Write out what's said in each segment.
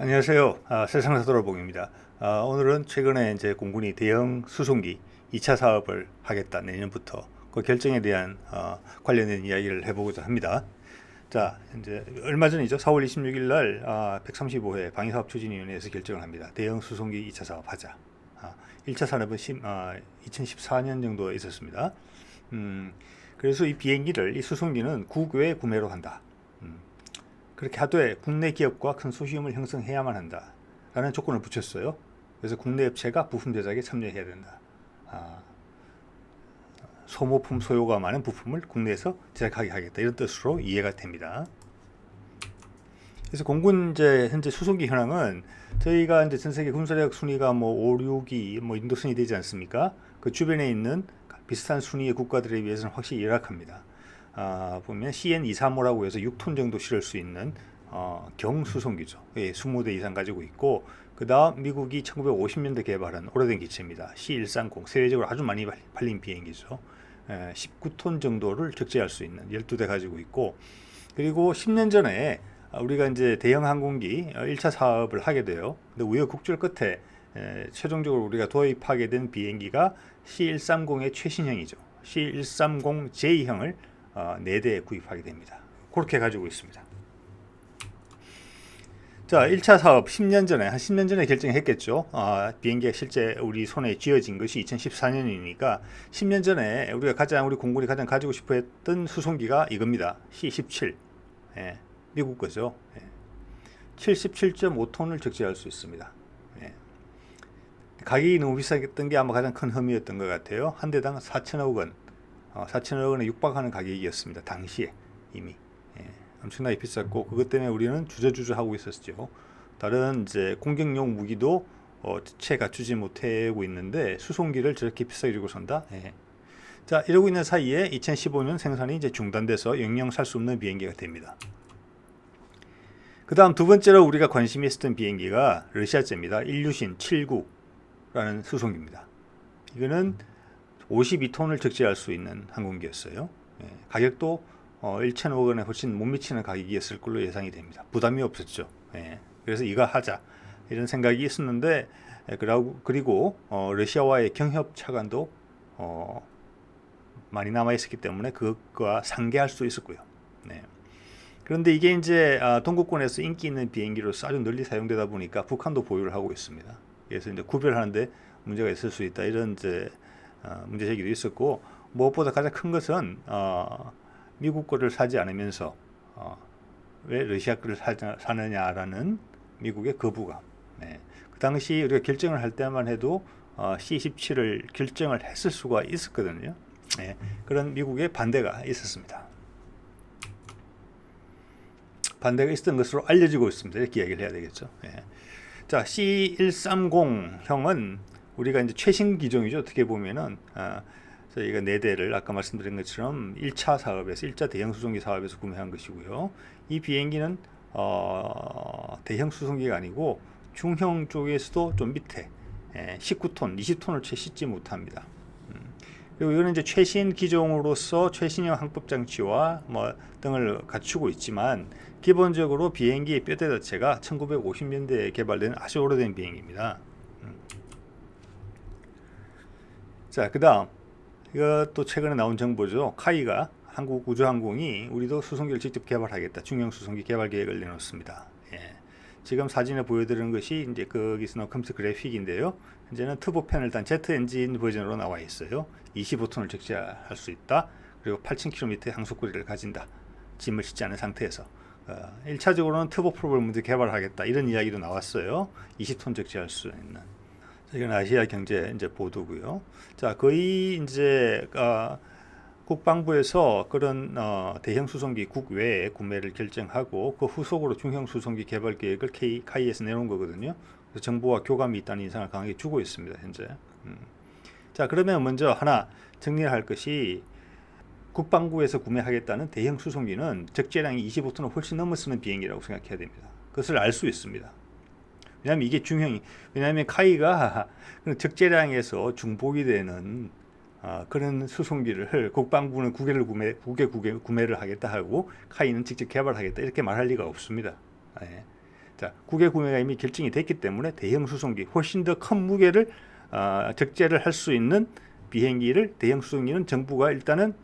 안녕하세요. 세상사도록봉입니다. 오늘은 최근에 이제 공군이 대형 수송기 2차 사업을 하겠다 내년부터 그 결정에 대한 관련된 이야기를 해보고자 합니다. 자, 이제 얼마 전이죠. 4월 26일 날 135회 방위사업추진위원회에서 결정을 합니다. 대형 수송기 2차 사업 하자. 1차 산업은 2014년 정도에 있었습니다. 그래서 이 비행기를 이 수송기는 국외 구매로 한다. 그렇게 하되 국내 기업과 큰 소시험을 형성해야만 한다라는 조건을 붙였어요. 그래서 국내 업체가 부품 제작에 참여해야 된다. 소모품 소요가 많은 부품을 국내에서 제작하게 하겠다 이런 뜻으로 이해가 됩니다. 그래서 공군 이제 현재 수송기 현황은 저희가 이제 전 세계 군사력 순위가 뭐 5, 6위 뭐 이 정도 순위 되지 않습니까? 그 주변에 있는 비슷한 순위의 국가들에 비해서는 확실히 열악합니다. 보면 CN235라고 해서 6톤 정도 실을 수 있는 경수송기죠. 20대 이상 가지고 있고, 그 다음 미국이 1950년대 개발한 오래된 기체입니다. C130, 세계적으로 아주 많이 팔린 비행기죠. 19톤 정도를 적재할 수 있는 12대 가지고 있고, 그리고 10년 전에 우리가 이제 대형 항공기 1차 사업을 하게 돼요. 근데 우여곡절 끝에 최종적으로 우리가 도입하게 된 비행기가 C130의 최신형이죠. C130J형을 4대 구입하게 됩니다. 그렇게 가지고 있습니다. 자, 1차 사업 10년 전에, 한 10년 전에 결정했겠죠. 비행기가 실제 우리 손에 쥐어진 것이 2014년이니까 10년 전에 우리 공군이 가장 가지고 싶어 했던 수송기가 이겁니다. C-17. 미국 거죠. 77.5톤을 적재할 수 있습니다. 가격이 너무 비쌌던 게 아마 가장 큰 흠이었던 것 같아요. 한 대당 4천억 원. 4천억 원에 육박하는 가격이었습니다. 당시에 이미 엄청나게 비쌌고, 그것 때문에 우리는 주저주저 하고 있었죠. 다른 이제 공격용 무기도 채 갖추지 못하고 있는데 수송기를 저렇게 비싸게 주고 산다. 자, 이러고 있는 사이에 2015년 생산이 이제 중단돼서 영영 살 수 없는 비행기가 됩니다. 그 다음 두 번째로 우리가 관심이 있었던 비행기가 러시아제입니다. 일류신 79라는 수송기입니다. 이거는 52톤을 적재할 수 있는 항공기였어요. 가격도 1,000억 원에 훨씬 못 미치는 가격이었을 걸로 예상이 됩니다. 부담이 없었죠. 그래서 이거 하자 이런 생각이 있었는데, 그리고 러시아와의 경협 차관도 많이 남아 있었기 때문에 그것과 상계할 수 있었고요. 그런데 이게 이제 동구권에서 인기 있는 비행기로서 아주 널리 사용되다 보니까 북한도 보유를 하고 있습니다. 그래서 이제 구별하는데 문제가 있을 수 있다 이런 이제 문제 제기도 있었고, 무엇보다 가장 큰 것은 미국 거를 사지 않으면서 왜 러시아 거를 사느냐라는 미국의 거부감. 그 당시 우리가 결정을 할 때만 해도 C-17을 결정을 했을 수가 있었거든요. 그런 미국의 반대가 있었습니다. 반대가 있었던 것으로 알려지고 있습니다. 이렇게 이야기를 해야 되겠죠. 자, C130형은 우리가 이제 최신 기종이죠. 어떻게 보면은 저희가 4대를 아까 말씀드린 것처럼 1차 사업에서 1차 대형 수송기 사업에서 구매한 것이고요. 이 비행기는 대형 수송기가 아니고 중형 쪽에서도 좀 밑에 19톤, 20톤을 채 싣지 못합니다. 그리고 이거는 이제 최신 기종으로서 최신형 항법 장치와 뭐 등을 갖추고 있지만, 기본적으로 비행기의 뼈대 자체가 1950년대에 개발된 아주 오래된 비행기입니다. 자, 그 다음 이것도 최근에 나온 정보죠. 카이가 한국우주항공이 우리도 수송기를 직접 개발하겠다, 중형 수송기 개발 계획을 내놓습니다. 지금 사진에 보여드리는 것이 이제 거기서 나온 컴퓨터 그래픽인데요. 현재는 터보팬을 단 제트 엔진 버전으로 나와 있어요. 25톤을 적재할 수 있다. 그리고 8,000km의 항속거리를 가진다. 짐을 싣지 않은 상태에서 1차적으로는 터보 프로를 먼저 개발하겠다 이런 이야기도 나왔어요. 20톤 적재할 수 있는. 이건 아시아 경제 이제 보도고요. 자, 거의 이제 국방부에서 그런 대형 수송기 국외에 구매를 결정하고, 그 후속으로 중형 수송기 개발 계획을 카이에서 내놓은 거거든요. 그래서 정부와 교감이 있다는 인상을 강하게 주고 있습니다, 현재. 자, 그러면 먼저 하나 정리할 것이, 국방부에서 구매하겠다는 대형 수송기는 적재량이 25톤을 훨씬 넘어 쓰는 비행기라고 생각해야 됩니다. 그것을 알 수 있습니다. 왜냐하면 이게 중형이, 왜냐하면 카이가 적재량에서 중복이 되는 그런 수송기를 국방부는 국외 구매를 하겠다 하고 카이는 직접 개발하겠다 이렇게 말할 리가 없습니다. 자, 국외 구매가 이미 결정이 됐기 때문에 대형 수송기, 훨씬 더 큰 무게를 적재를 할 수 있는 비행기를, 대형 수송기는 정부가 일단은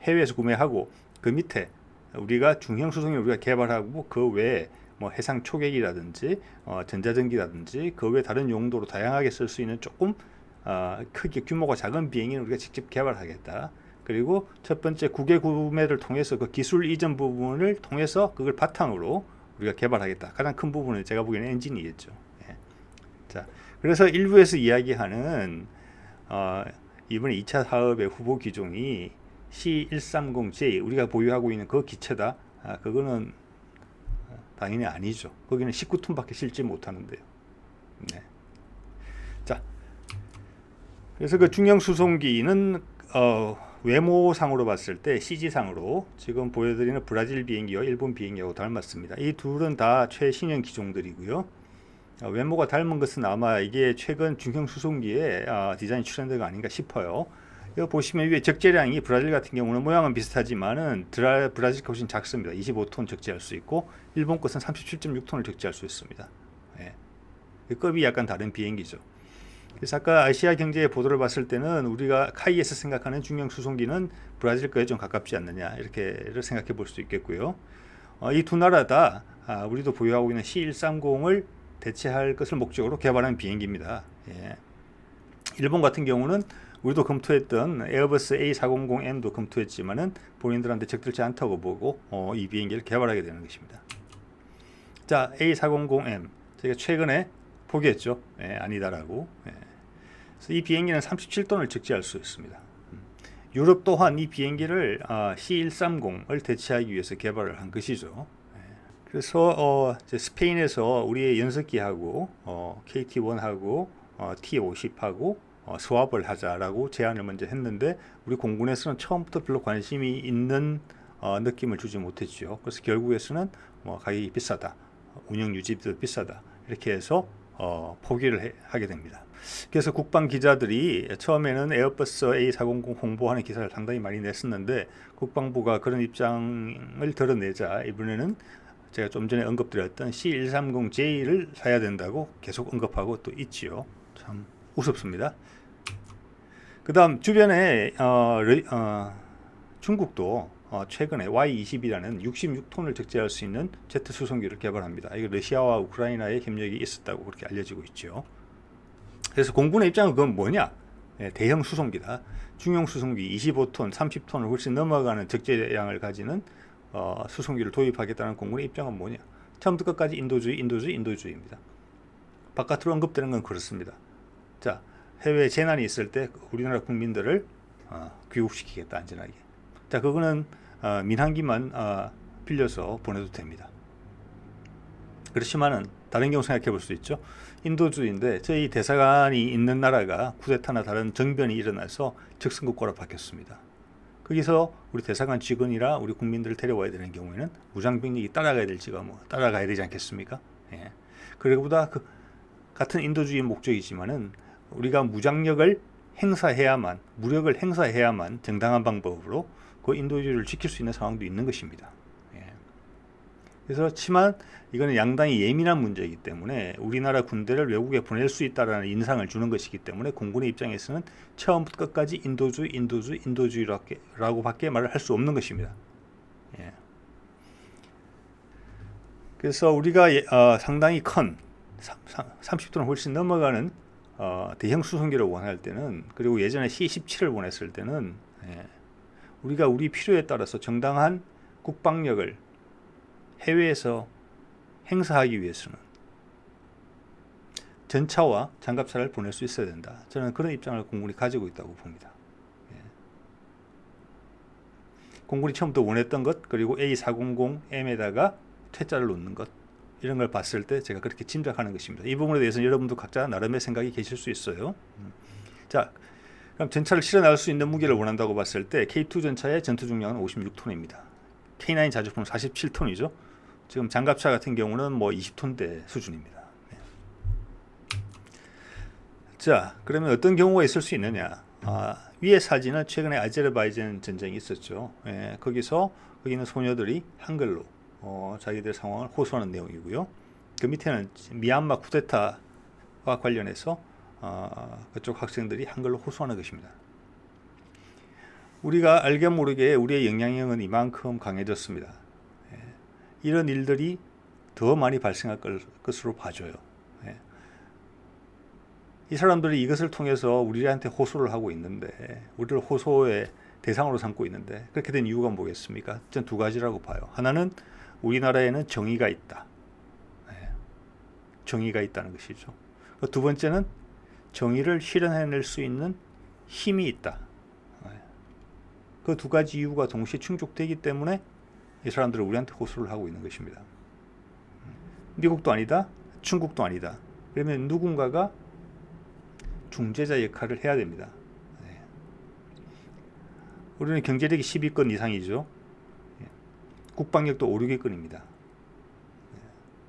해외에서 구매하고, 그 밑에 우리가 중형 수송기를 우리가 개발하고, 그 외에 뭐 해상 초계기라든지 전자전기라든지 그 외 다른 용도로 다양하게 쓸 수 있는 조금 크게 규모가 작은 비행기는 우리가 직접 개발하겠다. 그리고 첫 번째 국외 구매를 통해서 그 기술 이전 부분을 통해서 그걸 바탕으로 우리가 개발하겠다. 가장 큰 부분은 제가 보기에는 엔진이겠죠. 예. 자, 그래서 일부에서 이야기하는 이번에 2차 사업의 후보 기종이 C130J, 우리가 보유하고 있는 그 기체다. 그거는 당연히 아니죠. 거기는 19톤밖에 실지 못하는데요. 네. 자, 그래서 그 중형 수송기는 외모상으로 봤을 때 CG상으로 지금 보여드리는 브라질 비행기와 일본 비행기하고 닮았습니다. 이 둘은 다 최신형 기종들이고요. 외모가 닮은 것은 아마 이게 최근 중형 수송기의 디자인 트렌드가 아닌가 싶어요. 이거 보시면 위에 적재량이 브라질 같은 경우는 모양은 비슷하지만은 브라질 것은 작습니다. 25톤 적재할 수 있고 일본 것은 37.6톤을 적재할 수 있습니다. 예. 급이 약간 다른 비행기죠. 그래서 아까 아시아 경제의 보도를 봤을 때는 우리가 카이에서 생각하는 중형 수송기는 브라질 거에 좀 가깝지 않느냐 이렇게를 생각해 볼 수 있겠고요. 이 두 나라 다 우리도 보유하고 있는 C130을 대체할 것을 목적으로 개발한 비행기입니다. 예. 일본 같은 경우는 우리도 검토했던 에어버스 A400M도 검토했지만은 본인들한테 적절치 않다고 보고 이 비행기를 개발하게 되는 것입니다. 자, A400M 제가 최근에 포기했죠. 예, 아니다라고. 예. 그래서 이 비행기는 37톤을 적재할 수 있습니다. 유럽 또한 이 비행기를 C130을 대체하기 위해서 개발을 한 것이죠. 예. 그래서 스페인에서 우리의 연석기하고 KT1하고 T50하고 스왑을 하자라고 제안을 먼저 했는데 우리 공군에서는 처음부터 별로 관심이 있는 느낌을 주지 못했죠. 그래서 결국에서는 뭐 가격이 비싸다, 운영 유지비도 비싸다 이렇게 해서 포기를 하게 됩니다. 그래서 국방 기자들이 처음에는 에어버스 A400 홍보하는 기사를 상당히 많이 냈었는데 국방부가 그런 입장을 드러내자 이번에는 제가 좀 전에 언급드렸던 C130J를 사야 된다고 계속 언급하고 또 있지요. 참 우습습니다. 그 다음 주변에 중국도 최근에 Y-20이라는 66톤을 적재할 수 있는 제트 수송기를 개발합니다. 이거 러시아와 우크라이나의 협력이 있었다고 그렇게 알려지고 있죠. 그래서 공군의 입장은 그건 뭐냐? 대형 수송기다. 중형 수송기 25톤, 30톤을 훨씬 넘어가는 적재량을 가지는 수송기를 도입하겠다는 공군의 입장은 뭐냐? 처음부터 끝까지 인도주의입니다. 바깥으로 언급되는 건 그렇습니다. 자, 해외 재난이 있을 때 우리나라 국민들을 귀국시키겠다, 안전하게. 자, 그거는 민항기만 빌려서 보내도 됩니다. 그렇지만은 다른 경우 생각해 볼 수 있죠. 인도주의인데 저희 대사관이 있는 나라가 쿠데타나 다른 정변이 일어나서 적성국가로 바뀌었습니다. 거기서 우리 대사관 직원이라 우리 국민들을 데려와야 되는 경우에는 무장병력이 따라가야 될지가 따라가야 되지 않겠습니까? 예. 그러고보다 같은 인도주의 목적이지만은 우리가 무력을 행사해야만 정당한 방법으로 그 인도주의를 지킬 수 있는 상황도 있는 것입니다. 예. 그렇지만 이거는 양당이 예민한 문제이기 때문에 우리나라 군대를 외국에 보낼 수 있다라는 인상을 주는 것이기 때문에 공군의 입장에서는 처음부터 끝까지 인도주의라고밖에 말을 할 수 없는 것입니다. 예. 그래서 우리가 상당히 큰 30톤을 훨씬 넘어가는 대형 수송기를 원할 때는, 그리고 예전에 C-17을 원했을 때는 우리가 우리 필요에 따라서 정당한 국방력을 해외에서 행사하기 위해서는 전차와 장갑차를 보낼 수 있어야 된다. 저는 그런 입장을 공군이 가지고 있다고 봅니다. 공군이 처음부터 원했던 것, 그리고 A400M에다가 퇴짜를 놓는 것, 이런 걸 봤을 때 제가 그렇게 짐작하는 것입니다. 이 부분에 대해서는 여러분도 각자 나름의 생각이 계실 수 있어요. 자, 그럼 전차를 실어 나갈 수 있는 무게를 원한다고 봤을 때 K2 전차의 전투 중량은 56톤입니다. K9 자주포는 47톤이죠. 지금 장갑차 같은 경우는 뭐 20톤대 수준입니다. 자, 그러면 어떤 경우가 있을 수 있느냐? 위의 사진은 최근에 아제르바이잔 전쟁이 있었죠. 거기는 소녀들이 한글로 자기들 상황을 호소하는 내용이고요. 그 밑에는 미얀마 쿠데타와 관련해서 그쪽 학생들이 한글로 호소하는 것입니다. 우리가 알게 모르게 우리의 영향력은 이만큼 강해졌습니다. 이런 일들이 더 많이 발생할 것으로 봐져요. 이 사람들이 이것을 통해서 우리한테 호소를 하고 있는데, 우리를 호소의 대상으로 삼고 있는데, 그렇게 된 이유가 뭐겠습니까? 저는 두 가지라고 봐요. 하나는 우리나라에는 정의가 있다. 정의가 있다는 것이죠. 두 번째는 정의를 실현해낼 수 있는 힘이 있다. 그 두 가지 이유가 동시에 충족되기 때문에 이 사람들은 우리한테 호소를 하고 있는 것입니다. 미국도 아니다, 중국도 아니다. 그러면 누군가가 중재자 역할을 해야 됩니다. 우리는 경제력이 10위권 이상이죠. 국방력도 5, 6위권입니다.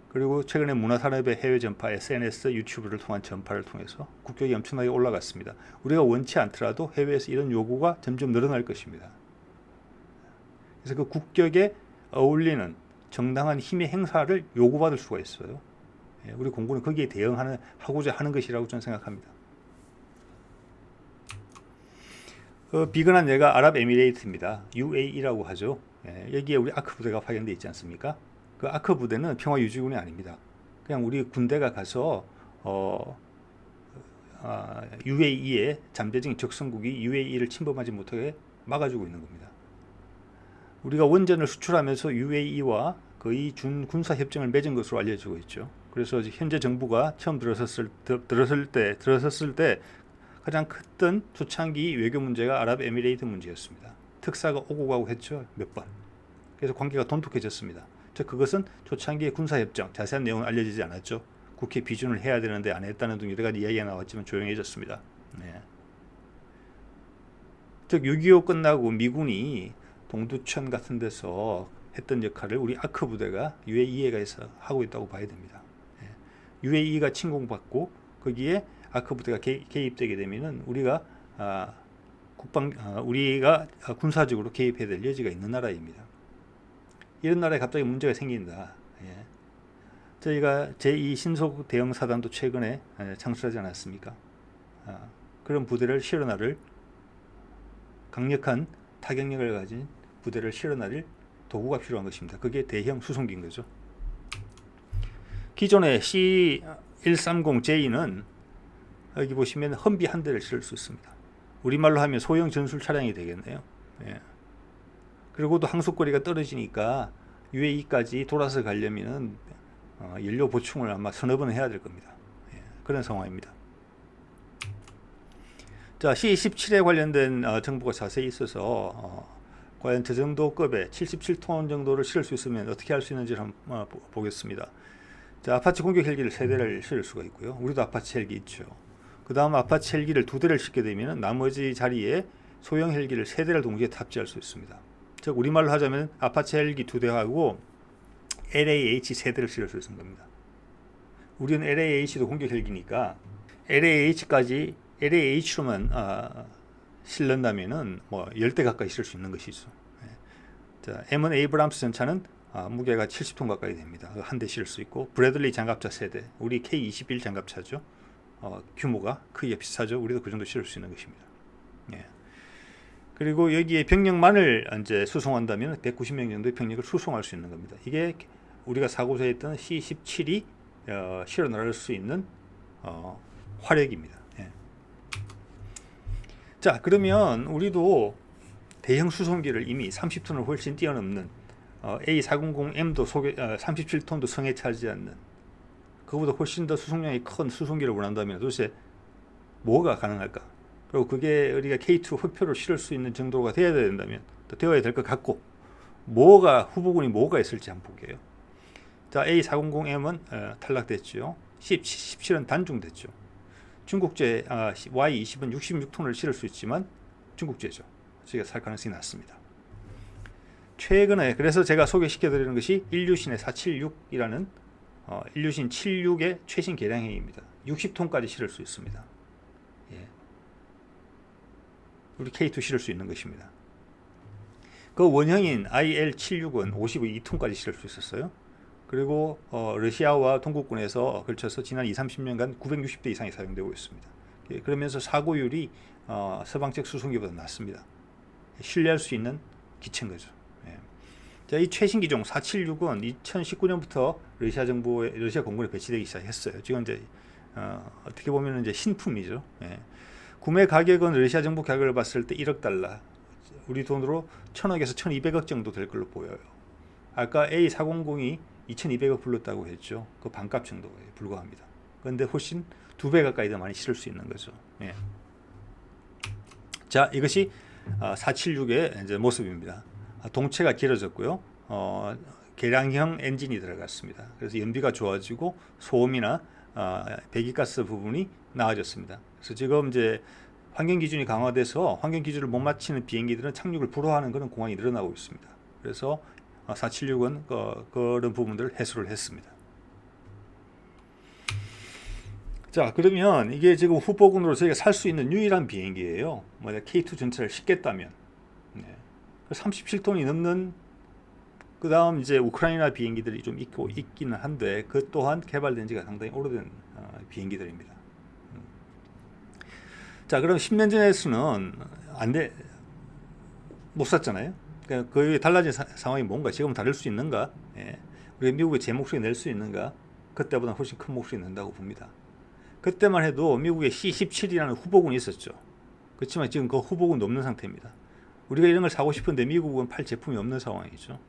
그리고 최근에 문화산업의 해외 전파, SNS, 유튜브를 통한 전파를 통해서 국격이 엄청나게 올라갔습니다. 우리가 원치 않더라도 해외에서 이런 요구가 점점 늘어날 것입니다. 그래서 그 국격에 어울리는 정당한 힘의 행사를 요구받을 수가 있어요. 우리 공군은 거기에 하고자 하는 것이라고 저는 생각합니다. 비근한 예가 아랍에미레이트입니다. UAE라고 하죠. 여기에 우리 아크 부대가 파견되어 있지 않습니까? 그 아크 부대는 평화유지군이 아닙니다. 그냥 우리 군대가 가서 UAE의 잠재적인 적성국이 UAE를 침범하지 못하게 막아주고 있는 겁니다. 우리가 원전을 수출하면서 UAE와 거의 준군사 협정을 맺은 것으로 알려지고 있죠. 그래서 현재 정부가 처음 들어섰을 때 가장 컸던 초창기 외교 문제가 아랍에미레이트 문제였습니다. 특사가 오고 가고 했죠. 몇 번. 그래서 관계가 돈독해졌습니다. 즉 그것은 초창기의 군사협정, 자세한 내용은 알려지지 않았죠. 국회 비준을 해야 되는데 안 했다는 등 여러 가지 이야기가 나왔지만 조용해졌습니다. 즉 6.25 끝나고 미군이 동두천 같은 데서 했던 역할을 우리 아크 부대가 UAE에서 하고 있다고 봐야 됩니다. UAE가 침공받고 거기에 아크 부대가 개입되게 되면은 우리가 군사적으로 개입해야 될 여지가 있는 나라입니다. 이런 나라에 갑자기 문제가 생긴다. 저희가 제2 신속 대응 사단도 최근에 창설하지 않았습니까? 그런 부대를 실어나를 강력한 타격력을 가진 부대를 실어나릴 도구가 필요한 것입니다. 그게 대형 수송기인 거죠. 기존의 C130J는 여기 보시면 험비 한 대를 실을 수 있습니다. 우리말로 하면 소형 전술 차량이 되겠네요. 그리고도 항속거리가 떨어지니까 UAE까지 돌아서 가려면은 연료 보충을 아마 서너 번 해야 될 겁니다. 그런 상황입니다. 자, C-17에 관련된 정보가 자세히 있어서 과연 저 정도 급의 77톤 정도를 실을 수 있으면 어떻게 할 수 있는지 한번 보겠습니다. 자, 아파치 공격 헬기를 3대를 실을 수가 있고요. 우리도 아파치 헬기 있죠. 그 다음 아파치 헬기를 2대를 싣게 되면 나머지 자리에 소형 헬기를 3대를 동시에 탑재할 수 있습니다. 즉 우리말로 하자면 아파치 헬기 2대하고 LAH 3대를 실을 수 있는 겁니다. 우리는 LAH도 공격 헬기니까 LAH로만 실른다면은 뭐 10대 가까이 실을 수 있는 것이죠. 자, M1 에이브람스 전차는 무게가 70톤 가까이 됩니다. 한 대 실을 수 있고, 브래들리 장갑차 세대, 우리 K-21 장갑차죠. 규모가 크기가 비슷하죠. 우리도 그 정도 실을 수 있는 것입니다. 그리고 여기에 병력만을 이제 수송한다면 190명 정도의 병력을 수송할 수 있는 겁니다. 이게 우리가 사고자에 있던 C-17이 실어 나갈 수 있는 화력입니다. 자, 그러면 우리도 대형 수송기를 이미 30톤을 훨씬 뛰어넘는 A400M도 37톤도 성에 차지 않는, 그보다 훨씬 더 수송량이 큰 수송기를 원한다면 도대체 뭐가 가능할까? 그리고 그게 우리가 K2 흑표를 실을 수 있는 정도가 되어야 된다면 또 되어야 될 것 같고, 후보군이 뭐가 있을지 한번 볼게요. 자, A400M은 탈락됐죠. C-17은 단종됐죠. 중국제 Y-20은 66톤을 실을 수 있지만 중국제죠. 저희가 살 가능성이 낮습니다. 최근에 그래서 제가 소개시켜드리는 것이 일류신의 476이라는 일류신 76의 최신 개량형입니다. 60톤까지 실을 수 있습니다. 우리 K2 실을 수 있는 것입니다. 그 원형인 IL-76은 52톤까지 실을 수 있었어요. 그리고 러시아와 동구권에서 걸쳐서 지난 2, 30년간 960대 이상이 사용되고 있습니다. 그러면서 사고율이 서방 측 수송기보다 낮습니다. 신뢰할 수 있는 기체인 거죠. 예. 자, 이 최신 기종 476은 2019년부터 러시아 공군에 배치되기 시작했어요. 지금 이제 어떻게 보면 이제 신품이죠. 예. 구매 가격은 러시아 정부 가격을 봤을 때 1억 달러, 우리 돈으로 1000억에서 1200억 정도 될 걸로 보여요. 아까 A400이 2200억 불렀다고 했죠. 그 반값 정도에 불과합니다. 그런데 훨씬 2배 가까이 더 많이 실을 수 있는 거죠. 예. 자, 이것이 476의 이제 모습입니다. 동체가 길어졌고요. 계량형 엔진이 들어갔습니다. 그래서 연비가 좋아지고 소음이나 배기가스 부분이 나아졌습니다. 그래서 지금 이제 환경 기준이 강화돼서 환경 기준을 못 맞추는 비행기들은 착륙을 불허하는 그런 공항이 늘어나고 있습니다. 그래서 476은 그런 부분들을 해소를 했습니다. 자, 그러면 이게 지금 후보군으로 저희가 살 수 있는 유일한 비행기예요. 만약 K2 전차를 싣겠다면. 네. 37톤이 넘는, 그 다음 이제 우크라이나 비행기들이 좀 있기는 한데, 그 또한 개발된 지가 상당히 오래된 비행기들입니다. 자, 그럼 10년 전에서는 못 샀잖아요. 그러니까 거의 달라진 상황이 뭔가, 지금 다를 수 있는가, 예. 우리 미국의 제 목소리 낼 수 있는가, 그때보다 훨씬 큰 목소리 낸다고 봅니다. 그때만 해도 미국에 C-17이라는 후보군이 있었죠. 그렇지만 지금 그 후보군도 없는 상태입니다. 우리가 이런 걸 사고 싶은데 미국은 팔 제품이 없는 상황이죠.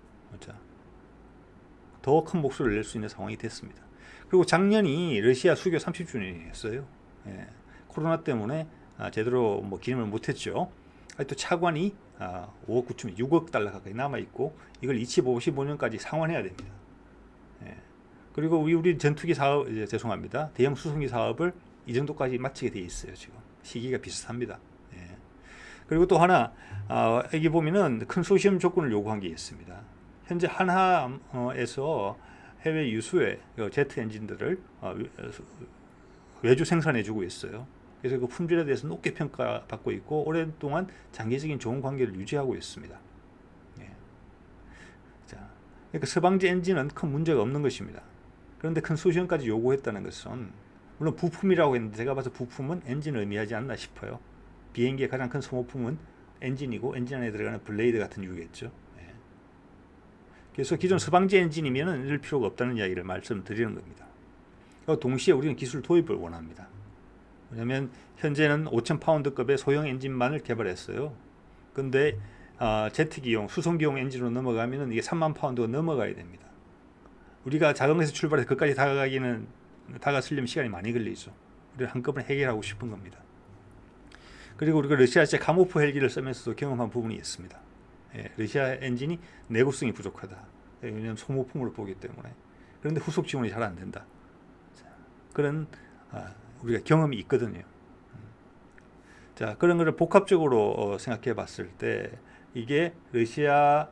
더 큰 목소리를 낼 수 있는 상황이 됐습니다. 그리고 작년이 러시아 수교 30주년이었어요. 예. 코로나 때문에 제대로 뭐 기념을 못했죠. 또 차관이 5억 9천, 6억 달러 가까이 남아있고, 이걸 2055년까지 상환해야 됩니다. 예. 그리고 우리 전투기 사업, 죄송합니다. 대형 수송기 사업을 이 정도까지 마치게 돼 있어요. 지금 시기가 비슷합니다. 예. 그리고 또 하나, 여기 보면은 컨소시엄 조건을 요구한 게 있습니다. 현재 한하에서 해외 유수의 제트 엔진들을 외주 생산해주고 있어요. 그래서 그 품질에 대해서 높게 평가받고 있고, 오랫동안 장기적인 좋은 관계를 유지하고 있습니다. 예. 자, 그러니까 서방제 엔진은 큰 문제가 없는 것입니다. 그런데 컨소시엄까지 요구했다는 것은, 물론 부품이라고 했는데 제가 봐서 부품은 엔진을 의미하지 않나 싶어요. 비행기의 가장 큰 소모품은 엔진이고, 엔진 안에 들어가는 블레이드 같은 유겠죠. 예. 그래서 기존 서방제 엔진이면 이럴 필요가 없다는 이야기를 말씀드리는 겁니다. 동시에 우리는 기술 도입을 원합니다. 왜냐하면 현재는 5,000파운드급의 소형 엔진만을 개발했어요. 근데 제트기용, 수송기용 엔진으로 넘어가면 이게 3만 파운드가 넘어가야 됩니다. 우리가 작은 것에서 출발해서 그까지 다가서려면 시간이 많이 걸리죠. 우리는 한꺼번에 해결하고 싶은 겁니다. 그리고 우리가 러시아제 카모프 헬기를 쓰면서도 경험한 부분이 있습니다. 예, 러시아 엔진이 내구성이 부족하다. 왜냐하면 소모품으로 보기 때문에. 그런데 후속 지원이 잘 안 된다. 그런 우리가 경험이 있거든요. 자, 그런 것을 복합적으로 생각해 봤을 때, 이게 러시아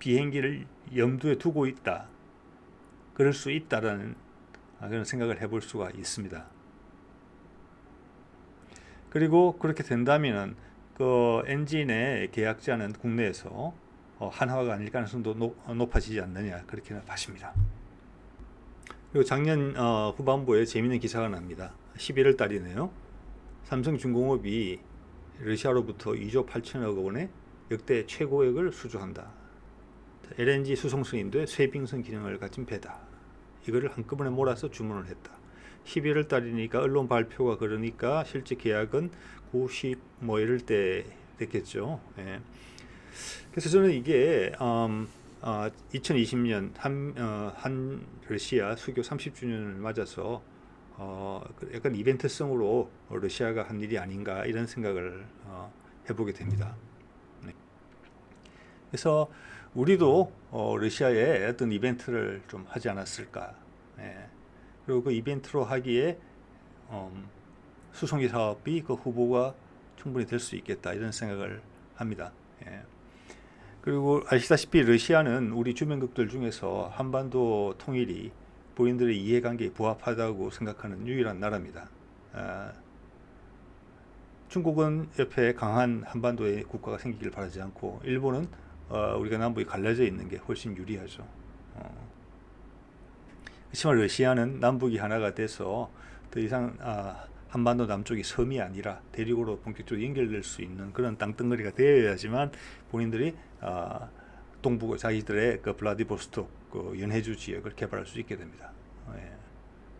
비행기를 염두에 두고 있다, 그럴 수 있다라는 그런 생각을 해볼 수가 있습니다. 그리고 그렇게 된다면은 그 엔진의 계약자는 국내에서 한화가 아닐 가능성도 높아지지 않느냐, 그렇게 봐집니다. 그리고 작년 후반부에 재미있는 기사가 납니다. 11월 달이네요. 삼성중공업이 러시아로부터 2조 8천억 원의 역대 최고액을 수주한다. LNG 수송선인데 쇠빙선 기능을 가진 배다. 이거를 한꺼번에 몰아서 주문을 했다. 11월 달이니까 언론 발표가 그러니까 실제 계약은 90 뭐 이럴 때 됐겠죠. 예. 그래서 저는 이게 2020년 한 러시아 수교 30주년을 맞아서 약간 이벤트성으로 러시아가 한 일이 아닌가, 이런 생각을 해보게 됩니다. 네. 그래서 우리도 러시아에 어떤 이벤트를 좀 하지 않았을까. 예. 그리고 그 이벤트로 하기에 수송기 사업이 그 후보가 충분히 될 수 있겠다, 이런 생각을 합니다. 예. 그리고 아시다시피 러시아는 우리 주변국들 중에서 한반도 통일이 본인들의 이해관계에 부합하다고 생각하는 유일한 나라입니다. 중국은 옆에 강한 한반도의 국가가 생기길 바라지 않고, 일본은 우리가 남북이 갈라져 있는 게 훨씬 유리하죠. 그렇지만 러시아는 남북이 하나가 돼서 더 이상 한반도 남쪽이 섬이 아니라 대륙으로 본격적으로 연결될 수 있는 그런 땅덩어리가 되어야지만 본인들이 동북 자기들의 그 블라디보스토크 그 연해주 지역을 개발할 수 있게 됩니다. 예.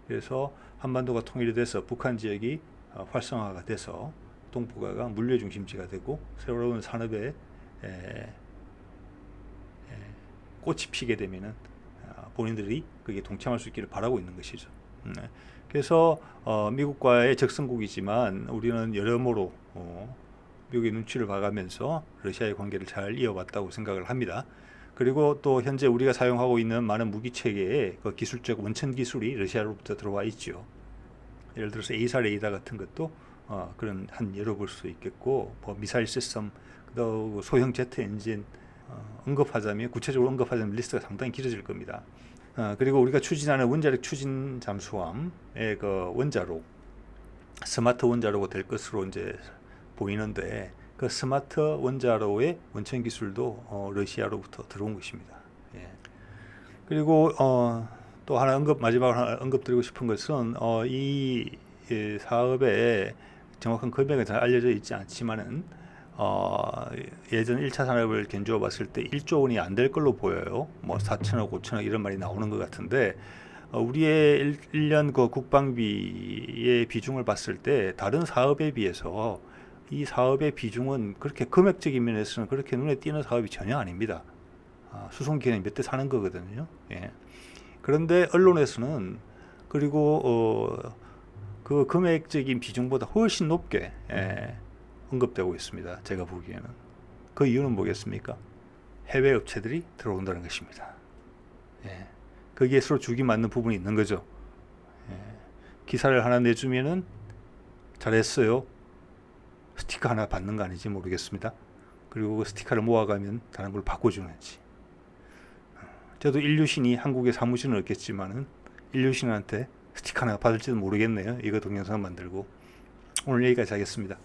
그래서 한반도가 통일이 돼서 북한 지역이 활성화가 돼서 동북아가 물류 중심지가 되고 새로운 산업에 꽃이 피게 되면은 본인들이 거기에 동참할 수 있기를 바라고 있는 것이죠. 그래서 미국과의 적성국이지만 우리는 여러모로 미국의 눈치를 봐가면서 러시아의 관계를 잘 이어왔다고 생각을 합니다. 그리고 또 현재 우리가 사용하고 있는 많은 무기 체계의 그 기술적 원천 기술이 러시아로부터 들어와 있죠. 예를 들어서 에이사 레이더 같은 것도 그런 한 예로 볼 수 있겠고, 뭐 미사일 시스템, 또 소형 제트 엔진 언급하자면 구체적으로 언급하자면 리스트가 상당히 길어질 겁니다. 그리고 우리가 추진하는 원자력 추진 잠수함의 그 원자로 스마트 원자로가 될 것으로 이제 보이는데 그 스마트 원자로의 원천 기술도 러시아로부터 들어온 것입니다. 예. 그리고 또 하나 마지막으로 하나 언급드리고 싶은 것은 이 사업의 정확한 금액은 잘 알려져 있지 않지만은 예전 1차 산업을 견주어 봤을 때 1조 원이 안 될 걸로 보여요. 뭐 4천억, 5천억 이런 말이 나오는 것 같은데 우리의 1년 그 국방비의 비중을 봤을 때 다른 사업에 비해서 이 사업의 비중은 그렇게 금액적인 면에서는 그렇게 눈에 띄는 사업이 전혀 아닙니다. 수송기는 몇 대 사는 거거든요. 예. 그런데 언론에서는 그리고 그 금액적인 비중보다 훨씬 높게 언급되고 있습니다. 제가 보기에는. 그 이유는 뭐겠습니까? 해외 업체들이 들어온다는 것입니다. 예. 거기에 서로 죽이 맞는 부분이 있는 거죠. 예. 기사를 하나 내주면은 잘했어요. 스티커 하나 받는 거 아닌지 모르겠습니다. 그리고 그 스티커를 모아가면 다른 걸 바꿔주는지. 저도 인류신이 한국에 사무실은 없겠지만은 인류신한테 스티커 하나 받을지도 모르겠네요. 이거 동영상 만들고. 오늘 여기까지 하겠습니다.